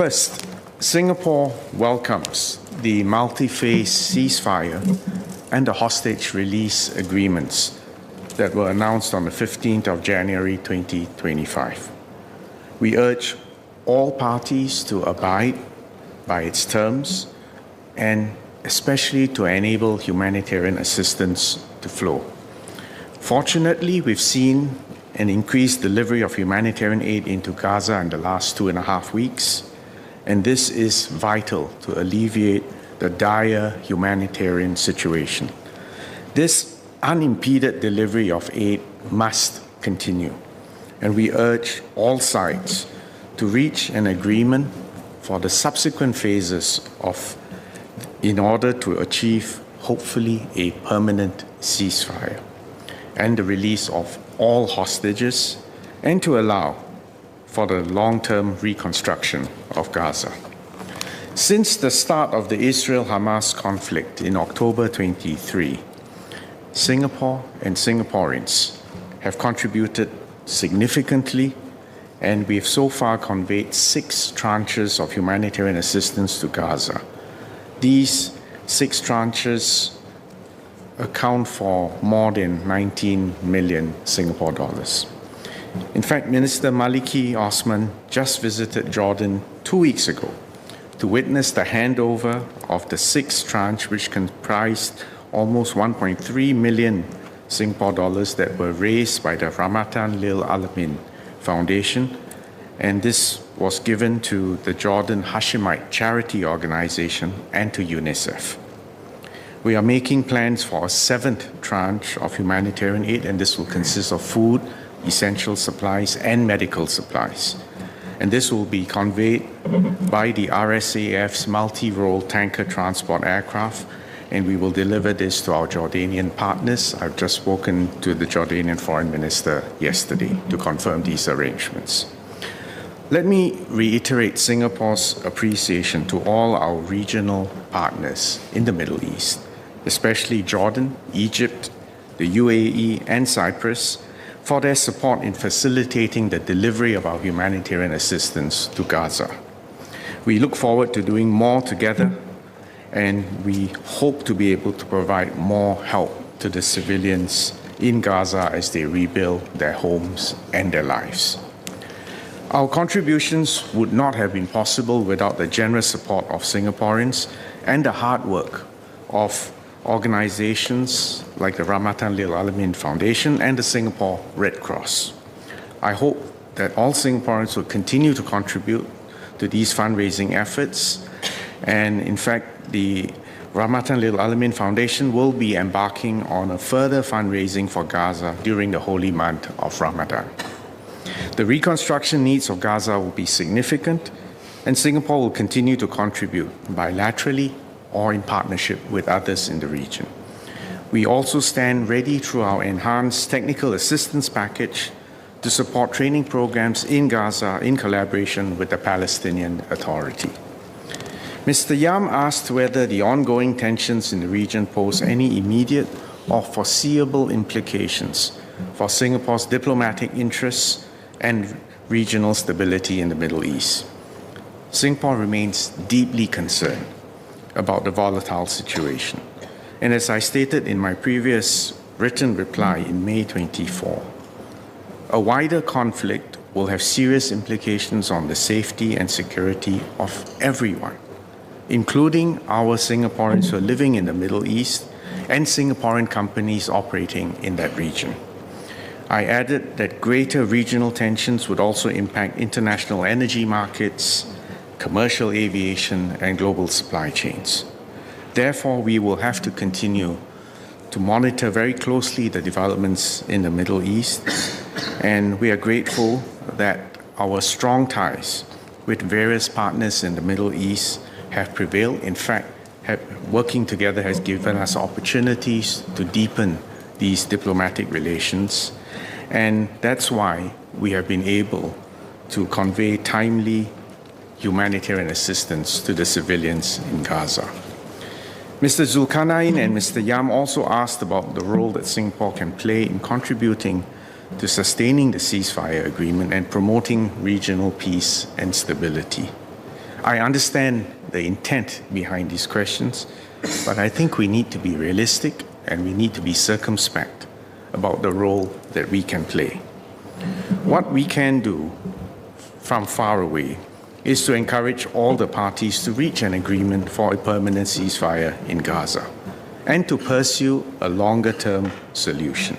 First, Singapore welcomes the multi-phase ceasefire and the hostage release agreements that were announced on the 15th of January 2025. We urge all parties to abide by its terms and especially to enable humanitarian assistance to flow. Fortunately, we've seen an increased delivery of humanitarian aid into Gaza in the last 2.5 weeks, and this is vital to alleviate the dire humanitarian situation. This unimpeded delivery of aid must continue, and we urge all sides to reach an agreement for the subsequent phases in order to achieve, hopefully, a permanent ceasefire and the release of all hostages, and to allow for the long-term reconstruction of Gaza. Since the start of the Israel-Hamas conflict in October 23, Singapore and Singaporeans have contributed significantly, and we've so far conveyed 6 tranches of humanitarian assistance to Gaza. These 6 tranches account for more than 19 million Singapore dollars. In fact, Minister Maliki Osman just visited Jordan 2 weeks ago to witness the handover of the 6th tranche, which comprised almost 1.3 million Singapore dollars that were raised by the Rahmatan Lil Alamin Foundation, and this was given to the Jordan Hashemite Charity Organization and to UNICEF. We are making plans for a 7th tranche of humanitarian aid, and this will consist of food, essential supplies, and medical supplies. And this will be conveyed by the RSAF's multi-role tanker transport aircraft, and we will deliver this to our Jordanian partners. I've just spoken to the Jordanian Foreign Minister yesterday to confirm these arrangements. Let me reiterate Singapore's appreciation to all our regional partners in the Middle East, especially Jordan, Egypt, the UAE, and Cyprus, for their support in facilitating the delivery of our humanitarian assistance to Gaza. We look forward to doing more together, and we hope to be able to provide more help to the civilians in Gaza as they rebuild their homes and their lives. Our contributions would not have been possible without the generous support of Singaporeans and the hard work of organizations like the Rahmatan Lil Alamin Foundation and the Singapore Red Cross. I hope that all Singaporeans will continue to contribute to these fundraising efforts, and in fact, the Rahmatan Lil Alamin Foundation will be embarking on a further fundraising for Gaza during the holy month of Ramadan. The reconstruction needs of Gaza will be significant, and Singapore will continue to contribute bilaterally or in partnership with others in the region. We also stand ready through our enhanced technical assistance package to support training programs in Gaza in collaboration with the Palestinian Authority. Mr. Yam asked whether the ongoing tensions in the region pose any immediate or foreseeable implications for Singapore's diplomatic interests and regional stability in the Middle East. Singapore remains deeply concerned about the volatile situation. And as I stated in my previous written reply in May 24, a wider conflict will have serious implications on the safety and security of everyone, including our Singaporeans who are living in the Middle East and Singaporean companies operating in that region. I added that greater regional tensions would also impact international energy markets, commercial aviation, and global supply chains. Therefore, we will have to continue to monitor very closely the developments in the Middle East, and we are grateful that our strong ties with various partners in the Middle East have prevailed. In fact, working together has given us opportunities to deepen these diplomatic relations, and that's why we have been able to convey timely humanitarian assistance to the civilians in Gaza. Mr. Zulkarnain and Mr. Yam also asked about the role that Singapore can play in contributing to sustaining the ceasefire agreement and promoting regional peace and stability. I understand the intent behind these questions, but I think we need to be realistic and we need to be circumspect about the role that we can play. What we can do from far away is to encourage all the parties to reach an agreement for a permanent ceasefire in Gaza and to pursue a longer-term solution.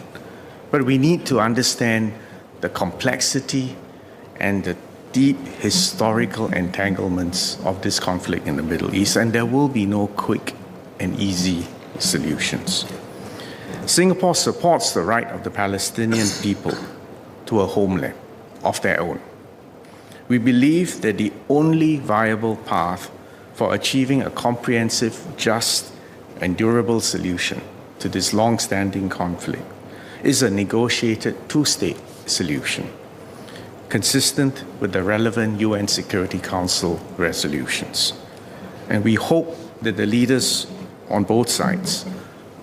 But we need to understand the complexity and the deep historical entanglements of this conflict in the Middle East, and there will be no quick and easy solutions. Singapore supports the right of the Palestinian people to a homeland of their own. We believe that the only viable path for achieving a comprehensive, just, and durable solution to this long-standing conflict is a negotiated two-state solution, consistent with the relevant UN Security Council resolutions. And we hope that the leaders on both sides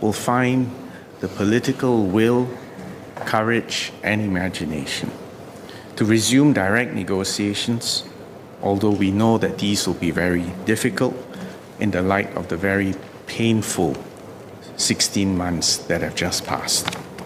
will find the political will, courage, and imagination to resume direct negotiations, although we know that these will be very difficult in the light of the very painful 16 months that have just passed.